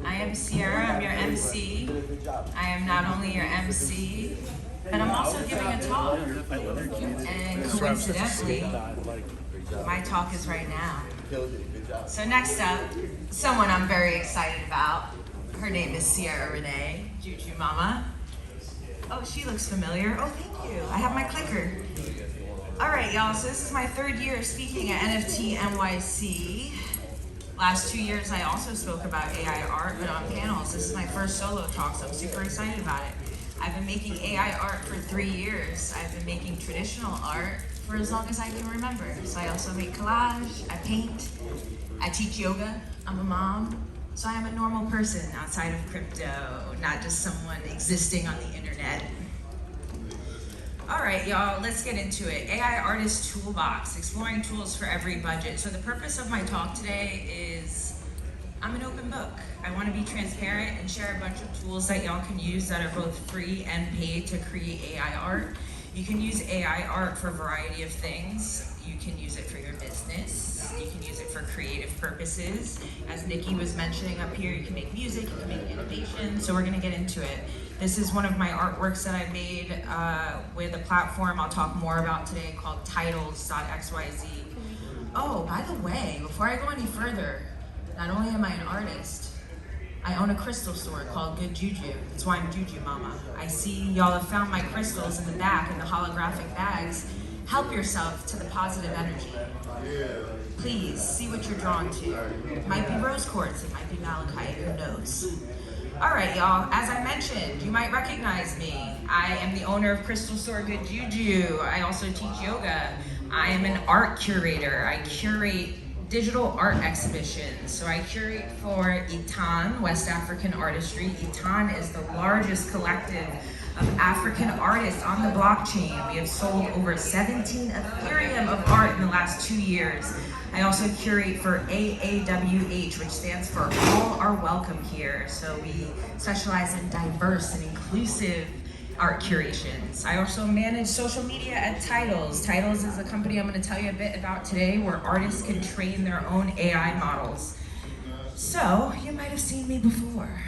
I am Sierra, I'm your MC. I am not only your MC, but I'm also giving a talk. And coincidentally, my talk is right now. So next up, someone I'm very excited about. Her name is Sierra Renee, juujuumama. Oh, she looks familiar. Oh, thank you. I have my clicker. All right, y'all, so this is my third year speaking at NFT NYC. Last 2 years, I also spoke about AI art, but on panels. This is my first solo talk, so I'm super excited about it. I've been making AI art for 3 years. I've been making traditional art for as long as I can remember. So I also make collage, I paint, I teach yoga, I'm a mom. So I am a normal person outside of crypto, not just someone existing on the internet. All right, y'all, let's get into it. AI Artist Toolbox, exploring tools for every budget. So the purpose of my talk today is, I'm an open book. I want to be transparent and share a bunch of tools that y'all can use that are both free and paid to create AI art. You can use AI art for a variety of things. You can use it for your business. You can use it for creative purposes. As Nikki was mentioning up here, you can make music, you can make animation, so we're gonna get into it. This is one of my artworks that I made with a platform I'll talk more about today called titles.xyz. Oh, by the way, before I go any further, not only am I an artist, I own a crystal store called Good Juju. That's why I'm juujuumama. I see y'all have found my crystals in the back in the holographic bags. Help yourself to the positive energy. Please, see what you're drawn to. It might be rose quartz, it might be malachite, who knows? All right, y'all, as I mentioned, you might recognize me. I am the owner of Crystal Store Good Juju. I also teach yoga. I am an art curator. I curate digital art exhibitions. So I curate for Ìtàn West African Artistry. Ìtàn is the largest collective of African artists on the blockchain. We have sold over 17 Ethereum of art in the last 2 years. I also curate for AAWH, which stands for All Are Welcome Here. So we specialize in diverse and inclusive art curations. I also manage social media at Titles. Titles is a company I'm going to tell you a bit about today where artists can train their own AI models. So you might have seen me before.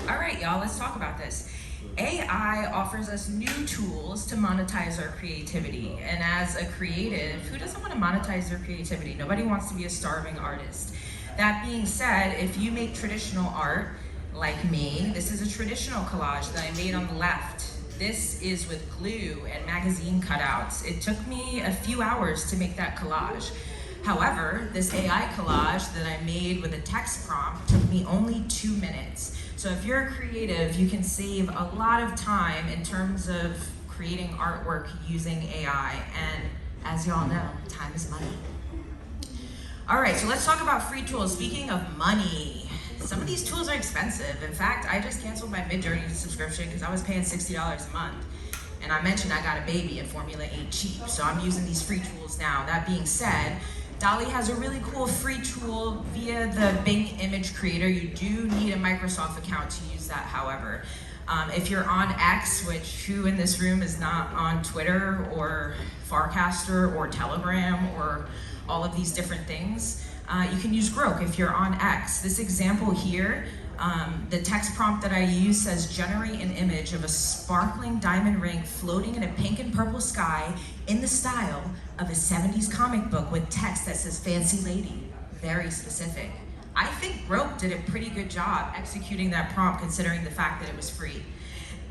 All right, y'all, let's talk about this. AI offers us new tools to monetize our creativity. And as a creative, who doesn't want to monetize their creativity? Nobody wants to be a starving artist. That being said, if you make traditional art, like me, this is a traditional collage that I made on the left. This is with glue and magazine cutouts. It took me a few hours to make that collage. However, this AI collage that I made with a text prompt took me only 2 minutes. So if you're a creative, you can save a lot of time in terms of creating artwork using AI. And as y'all know, time is money. All right, so let's talk about free tools. Speaking of money, some of these tools are expensive. In fact, I just canceled my Midjourney subscription because I was paying $60 a month. And I mentioned I got a baby and formula ain't cheap, so I'm using these free tools now. That being said, DALL has a really cool free tool via the Bing image creator. You do need a Microsoft account to use that, however. If you're on X, which who in this room is not on Twitter or Farcaster or Telegram or all of these different things, you can use Grok if you're on X. This example here, the text prompt that I use says, generate an image of a sparkling diamond ring floating in a pink and purple sky in the style of a 70s comic book with text that says fancy lady. Very specific. I think Grok did a pretty good job executing that prompt considering the fact that it was free.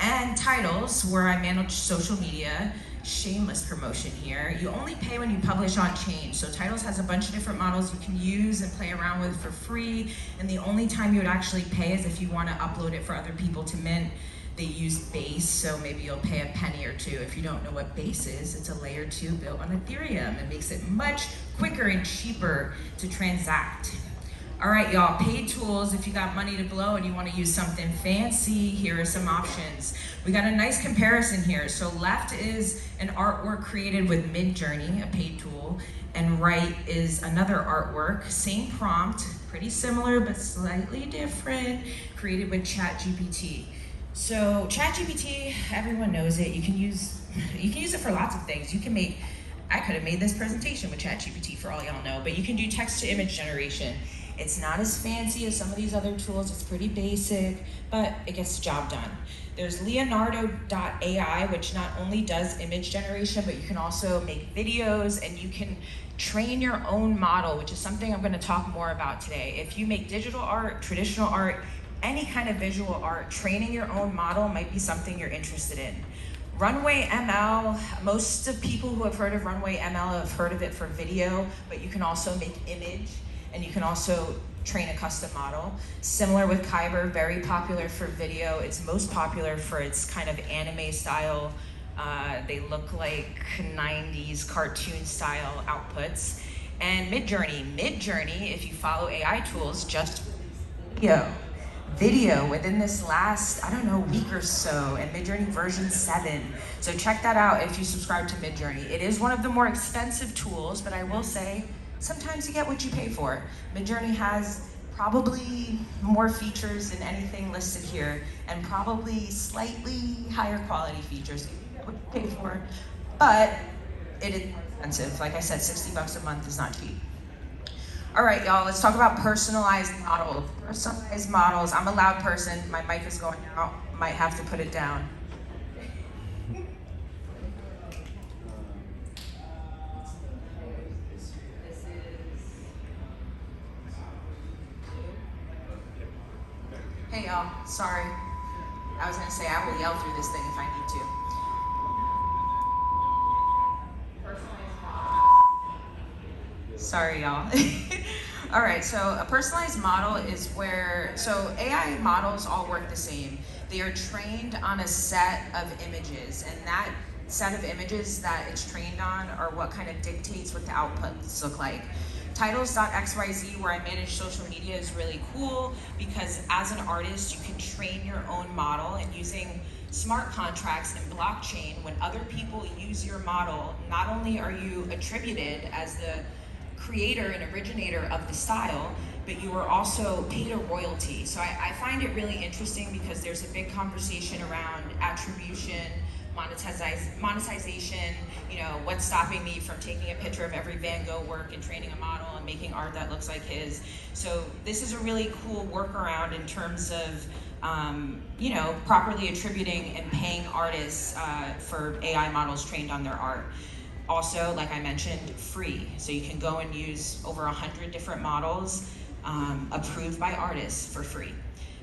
And Titles, where I manage social media, shameless promotion here. You only pay when you publish on chain. So Titles has a bunch of different models you can use and play around with for free. And the only time you would actually pay is if you want to upload it for other people to mint. They use Base, so maybe you'll pay a penny or two. If you don't know what Base is, it's a layer 2 built on Ethereum. It makes it much quicker and cheaper to transact. All right, y'all, paid tools. If you got money to blow and you want to use something fancy, here are some options. We got a nice comparison here. So left is an artwork created with Midjourney, a paid tool, and right is another artwork, same prompt, pretty similar but slightly different, created with ChatGPT. So ChatGPT, everyone knows it. You can use it for lots of things. I could have made this presentation with ChatGPT for all y'all know, but you can do text to image generation. It's not as fancy as some of these other tools. It's pretty basic, but it gets the job done. There's Leonardo.ai, which not only does image generation, but you can also make videos and you can train your own model, which is something I'm going to talk more about today. If you make digital art, traditional art, any kind of visual art, training your own model might be something you're interested in. Runway ML, most of people who have heard of Runway ML have heard of it for video, but you can also make image and you can also train a custom model. Similar with Kyber, very popular for video. It's most popular for its kind of anime style. They look like 90s cartoon style outputs. And Midjourney, if you follow AI tools, just video within this last, I don't know, week or so, and Midjourney version 7. So check that out if you subscribe to Midjourney. It is one of the more expensive tools, but I will say, sometimes you get what you pay for. Midjourney has probably more features than anything listed here, and probably slightly higher quality features. You get what you pay for, but it is expensive. Like I said, $60 a month is not cheap. All right, y'all, let's talk about personalized models. Personalized models, I'm a loud person. My mic is going out. Might have to put it down. Hey, y'all, sorry. I was gonna say I will yell through this thing if I need to. Sorry, y'all. All right, so a personalized model is where, so AI models all work the same. They are trained on a set of images, and that set of images that it's trained on are what kind of dictates what the outputs look like. Titles.xyz, where I manage social media, is really cool because as an artist, you can train your own model, and using smart contracts and blockchain, when other people use your model, not only are you attributed as the creator and originator of the style, but you are also paid a royalty. So I find it really interesting because there's a big conversation around attribution, monetization, what's stopping me from taking a picture of every Van Gogh work and training a model and making art that looks like his. So this is a really cool workaround in terms of properly attributing and paying artists for AI models trained on their art. Also, like I mentioned, free. So you can go and use over 100 different models approved by artists for free.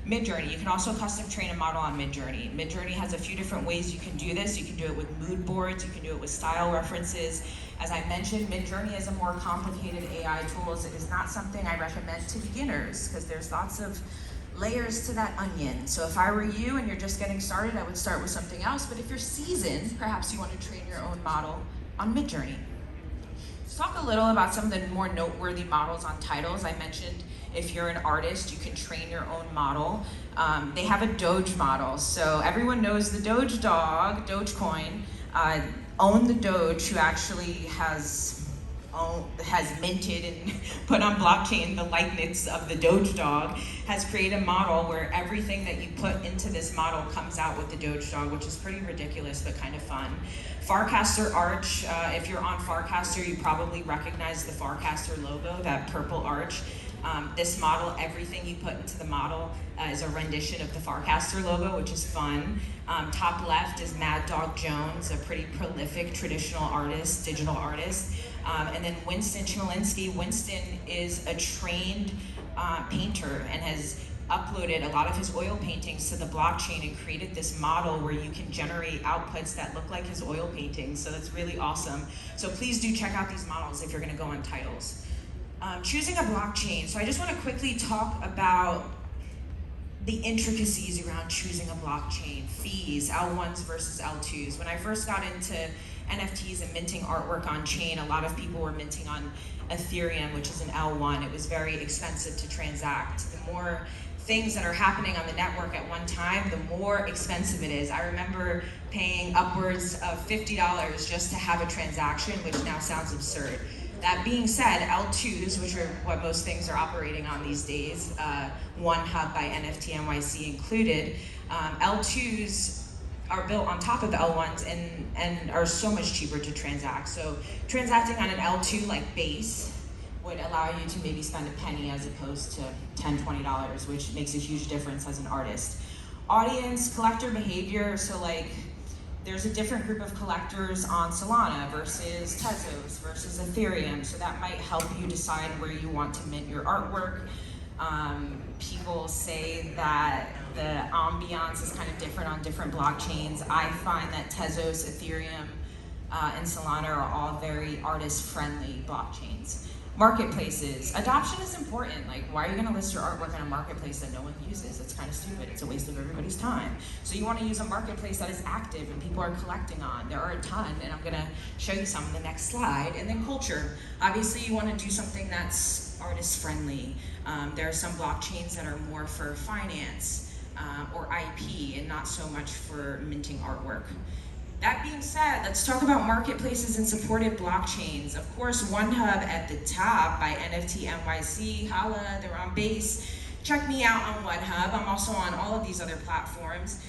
Midjourney, you can also custom train a model on Midjourney. Midjourney has a few different ways you can do this. You can do it with mood boards, you can do it with style references. As I mentioned, Midjourney is a more complicated AI tool. It is not something I recommend to beginners because there's lots of layers to that onion. So if I were you and you're just getting started, I would start with something else. But if you're seasoned, perhaps you want to train your own model on Midjourney. Let's talk a little about some of the more noteworthy models on titles. I mentioned if you're an artist, you can train your own model. They have a Doge model. So everyone knows the Doge dog, Dogecoin, owned the Doge, who actually has minted and put on blockchain the likeness of the Doge dog, has created a model where everything that you put into this model comes out with the Doge dog, which is pretty ridiculous but kind of fun. Farcaster Arch, if you're on Farcaster, you probably recognize the Farcaster logo, that purple arch. This model, everything you put into the model is a rendition of the Farcaster logo, which is fun. Top left is Mad Dog Jones, a pretty prolific traditional artist, digital artist. And then Winston Chmielewski. Winston is a trained painter and has uploaded a lot of his oil paintings to the blockchain and created this model where you can generate outputs that look like his oil paintings. So that's really awesome. So please do check out these models if you're gonna go on titles. Choosing a blockchain. So I just wanna quickly talk about the intricacies around choosing a blockchain, fees, L1s versus L2s. When I first got into NFTs and minting artwork on chain, a lot of people were minting on Ethereum, which is an L1. It was very expensive to transact. The more things that are happening on the network at one time, the more expensive it is. I remember paying upwards of $50 just to have a transaction, which now sounds absurd. That being said, L2s, which are what most things are operating on these days, One Hub by NFT NYC included, L2s are built on top of L1s and are so much cheaper to transact. So transacting on an L2 like Base would allow you to maybe spend a penny as opposed to $10, $20, which makes a huge difference as an artist. Audience, collector behavior, so like there's a different group of collectors on Solana versus Tezos versus Ethereum, so that might help you decide where you want to mint your artwork. People say that the ambiance is kind of different on different blockchains. I find that Tezos, Ethereum, and Solana are all very artist-friendly blockchains. Marketplaces. Adoption is important. Like, why are you gonna list your artwork in a marketplace that no one uses? It's kind of stupid. It's a waste of everybody's time. So you wanna use a marketplace that is active and people are collecting on. There are a ton, and I'm gonna show you some in the next slide. And then culture. Obviously, you wanna do something that's artist-friendly. There are some blockchains that are more for finance or IP and not so much for minting artwork. That being said, let's talk about marketplaces and supported blockchains. Of course, OneHub at the top by NFT NYC, holla, they're on base. Check me out on OneHub. I'm also on all of these other platforms.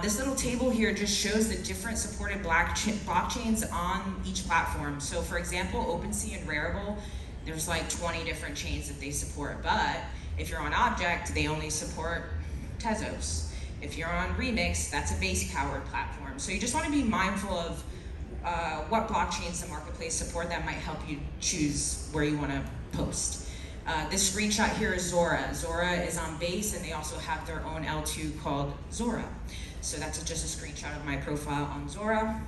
This little table here just shows the different supported blockchains on each platform. So for example, OpenSea and Rarible, there's like 20 different chains that they support, but if you're on Object, they only support Tezos. If you're on Remix, that's a base-powered platform. So you just want to be mindful of what blockchains the marketplace support that might help you choose where you want to post. This screenshot here is Zora. Zora is on base, and they also have their own L2 called Zora. So that's just a screenshot of my profile on Zora.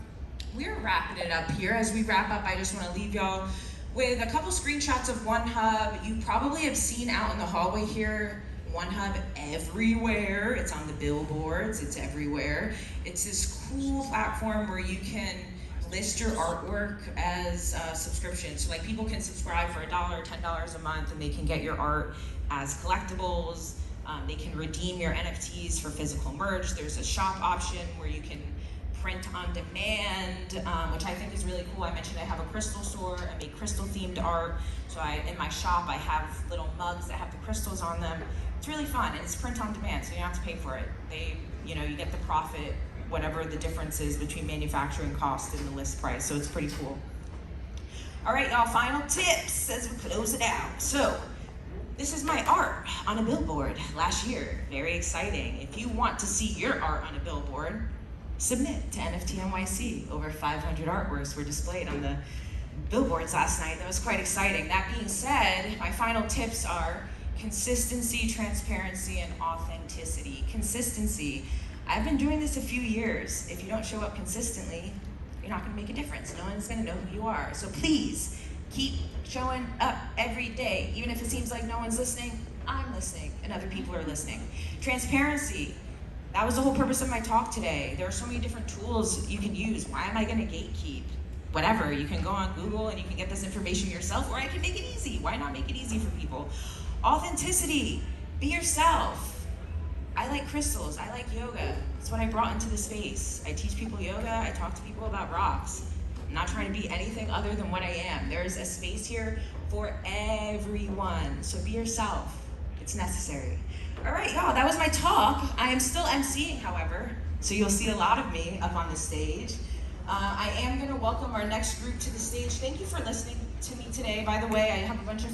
We're wrapping it up here. As we wrap up, I just want to leave y'all with a couple screenshots of OneHub. You probably have seen out in the hallway here OneHub everywhere. It's on the billboards, it's everywhere. It's this cool platform where you can list your artwork as a subscription. So like people can subscribe for $1, $10 a month, and they can get your art as collectibles. They can redeem your NFTs for physical merch. There's a shop option where you can print on demand, which I think is really cool. I mentioned I have a crystal store. I make crystal themed art. So in my shop, I have little mugs that have the crystals on them. It's really fun, and it's print on demand, so you don't have to pay for it. You get the profit, whatever the difference is between manufacturing cost and the list price, so it's pretty cool. All right, y'all, final tips as we close it out. So, this is my art on a billboard last year. Very exciting. If you want to see your art on a billboard, submit to NFT NYC. Over 500 artworks were displayed on the billboards last night. That was quite exciting. That being said, my final tips are consistency, transparency, and authenticity. Consistency. I've been doing this a few years. If you don't show up consistently, you're not gonna make a difference. No one's gonna know who you are. So please, keep showing up every day. Even if it seems like no one's listening, I'm listening, and other people are listening. Transparency. That was the whole purpose of my talk today. There are so many different tools you can use. Why am I gonna gatekeep? Whatever, you can go on Google and you can get this information yourself, or I can make it easy. Why not make it easy for people? Authenticity, be yourself. I like crystals, I like yoga. It's what I brought into the space. I teach people yoga, I talk to people about rocks. I'm not trying to be anything other than what I am. There's a space here for everyone, so be yourself. It's necessary. All right, y'all, that was my talk. I am still emceeing, however, so you'll see a lot of me up on the stage. I am gonna welcome our next group to the stage. Thank you for listening to me today. By the way, I have a bunch of